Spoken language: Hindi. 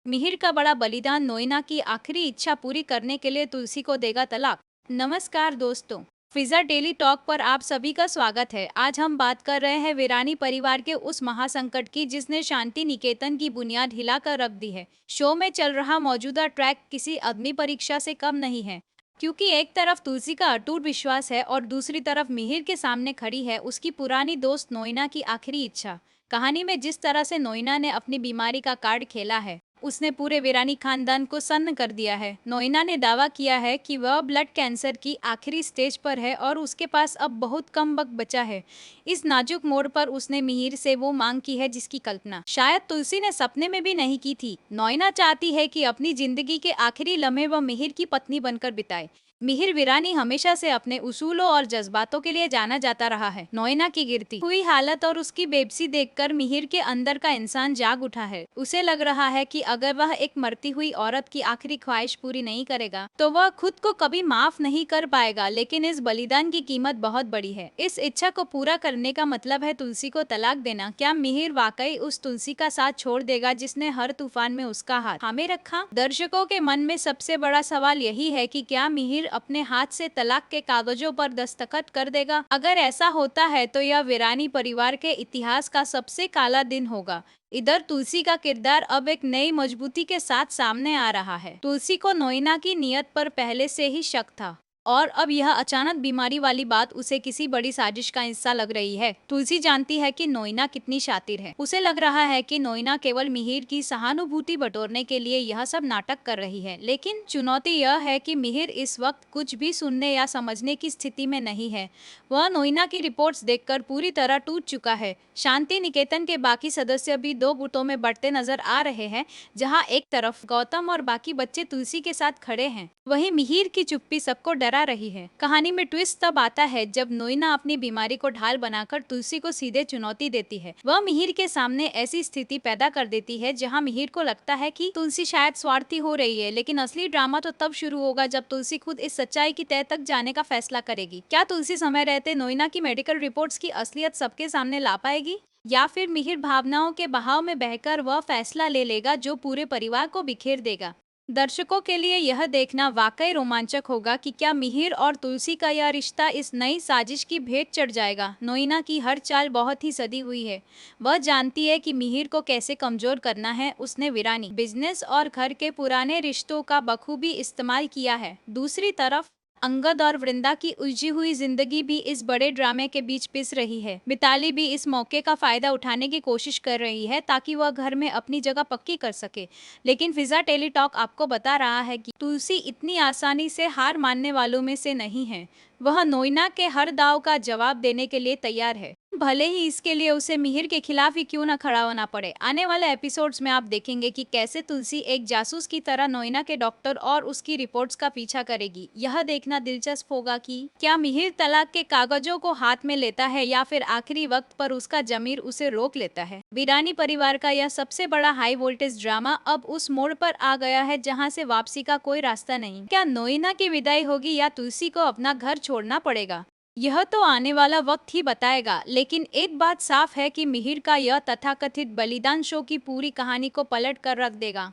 मिहिर का बड़ा बलिदान, नोएना की आखिरी इच्छा पूरी करने के लिए तुलसी को देगा तलाक। नमस्कार दोस्तों, फिजा डेली टॉक पर आप सभी का स्वागत है। आज हम बात कर रहे हैं वीरानी परिवार के उस महासंकट की जिसने शांति निकेतन की बुनियाद हिलाकर रख दी है। शो में चल रहा मौजूदा ट्रैक किसी अग्नि परीक्षा से कम नहीं है, क्योंकि एक तरफ तुलसी का अटूट विश्वास है और दूसरी तरफ मिहिर के सामने खड़ी है उसकी पुरानी दोस्त नोएना की आखिरी इच्छा। कहानी में जिस तरह से नोएना ने अपनी बीमारी का कार्ड खेला है, उसने पूरे वीरानी खानदान को सन्न कर दिया है। नोएना ने दावा किया है कि वह ब्लड कैंसर की आखिरी स्टेज पर है और उसके पास अब बहुत कम वक्त बचा है। इस नाजुक मोड़ पर उसने मिहिर से वो मांग की है जिसकी कल्पना शायद तुलसी ने सपने में भी नहीं की थी। नोएना चाहती है कि अपनी जिंदगी के आखिरी लम्हे वह मिहिर की पत्नी बनकर बिताए। मिहिर वीरानी हमेशा से अपने उसूलों और जज्बातों के लिए जाना जाता रहा है। नोएना की गिरती हुई हालत और उसकी बेबसी देखकर मिहिर के अंदर का इंसान जाग उठा है। उसे लग रहा है कि अगर वह एक मरती हुई औरत की आखिरी ख्वाहिश पूरी नहीं करेगा तो वह खुद को कभी माफ नहीं कर पाएगा। लेकिन इस बलिदान की कीमत बहुत बड़ी है। इस इच्छा को पूरा करने का मतलब है तुलसी को तलाक देना। क्या मिहिर वाकई उस तुलसी का साथ छोड़ देगा जिसने हर तूफान में उसका हाथ थामे रखा? दर्शकों के मन में सबसे बड़ा सवाल यही है कि क्या मिहिर अपने हाथ से तलाक के कागजों पर दस्तखत कर देगा? अगर ऐसा होता है तो यह वीरानी परिवार के इतिहास का सबसे काला दिन होगा। इधर तुलसी का किरदार अब एक नई मजबूती के साथ सामने आ रहा है। तुलसी को नोएना की नीयत पर पहले से ही शक था और अब यह अचानक बीमारी वाली बात उसे किसी बड़ी साजिश का हिस्सा लग रही है। तुलसी जानती है कि नोएना कितनी शातिर है। उसे लग रहा है कि नोएना केवल मिहिर की सहानुभूति बटोरने के लिए यह सब नाटक कर रही है। लेकिन चुनौती यह है कि मिहिर इस वक्त कुछ भी सुनने या समझने की स्थिति में नहीं है। वह नोएना की रिपोर्ट्स देखकर पूरी तरह टूट चुका है। शांति निकेतन के बाकी सदस्य भी दो गुटों में बढ़ते नजर आ रहे हैं। जहाँ एक तरफ गौतम और बाकी बच्चे तुलसी के साथ खड़े हैं, वहीं मिहिर की चुप्पी सबको डरा रही है। कहानी में ट्विस्ट तब आता है जब नोएना अपनी बीमारी को ढाल बनाकर तुलसी को सीधे चुनौती देती है। वह मिहिर के सामने ऐसी स्थिति पैदा कर देती है जहां मिहिर को लगता है कि तुलसी शायद स्वार्थी हो रही है। लेकिन असली ड्रामा तो तब शुरू होगा जब तुलसी खुद इस सच्चाई की तह तक जाने का फैसला करेगी। क्या तुलसी समय रहते नोएना की मेडिकल रिपोर्ट्स की असलियत सबके सामने ला पाएगी, या फिर मिहिर भावनाओं के बहाव में बहकर वह फैसला ले लेगा जो पूरे परिवार को बिखेर देगा? दर्शकों के लिए यह देखना वाकई रोमांचक होगा कि क्या मिहिर और तुलसी का यह रिश्ता इस नई साजिश की भेंट चढ़ जाएगा। नोएना की हर चाल बहुत ही सदी हुई है। वह जानती है कि मिहिर को कैसे कमजोर करना है। उसने वीरानी, बिजनेस और घर के पुराने रिश्तों का बखूबी इस्तेमाल किया है। दूसरी तरफ अंगद और वृंदा की उलझी हुई जिंदगी भी इस बड़े ड्रामे के बीच पिस रही है। मिताली भी इस मौके का फायदा उठाने की कोशिश कर रही है ताकि वह घर में अपनी जगह पक्की कर सके। लेकिन फिजा टेलीटॉक आपको बता रहा है कि तुलसी इतनी आसानी से हार मानने वालों में से नहीं है। वह नोएना के हर दाव का जवाब देने के लिए तैयार है, भले ही इसके लिए उसे मिहिर के खिलाफ ही क्यों न खड़ा होना पड़े। आने वाले एपिसोड्स में आप देखेंगे कि कैसे तुलसी एक जासूस की तरह नोएना के डॉक्टर और उसकी रिपोर्ट्स का पीछा करेगी। यह देखना दिलचस्प होगा कि क्या मिहिर तलाक के कागजों को हाथ में लेता है या फिर आखिरी वक्त पर उसका जमीर उसे रोक लेता है। वीरानी परिवार का यह सबसे बड़ा हाई वोल्टेज ड्रामा अब उस मोड़ पर आ गया है जहाँ से वापसी का कोई रास्ता नहीं। क्या नोएना की विदाई होगी या तुलसी को अपना घर छोड़ना पड़ेगा, यह तो आने वाला वक्त ही बताएगा। लेकिन एक बात साफ है कि मिहिर का यह तथाकथित बलिदान शो की पूरी कहानी को पलट कर रख देगा।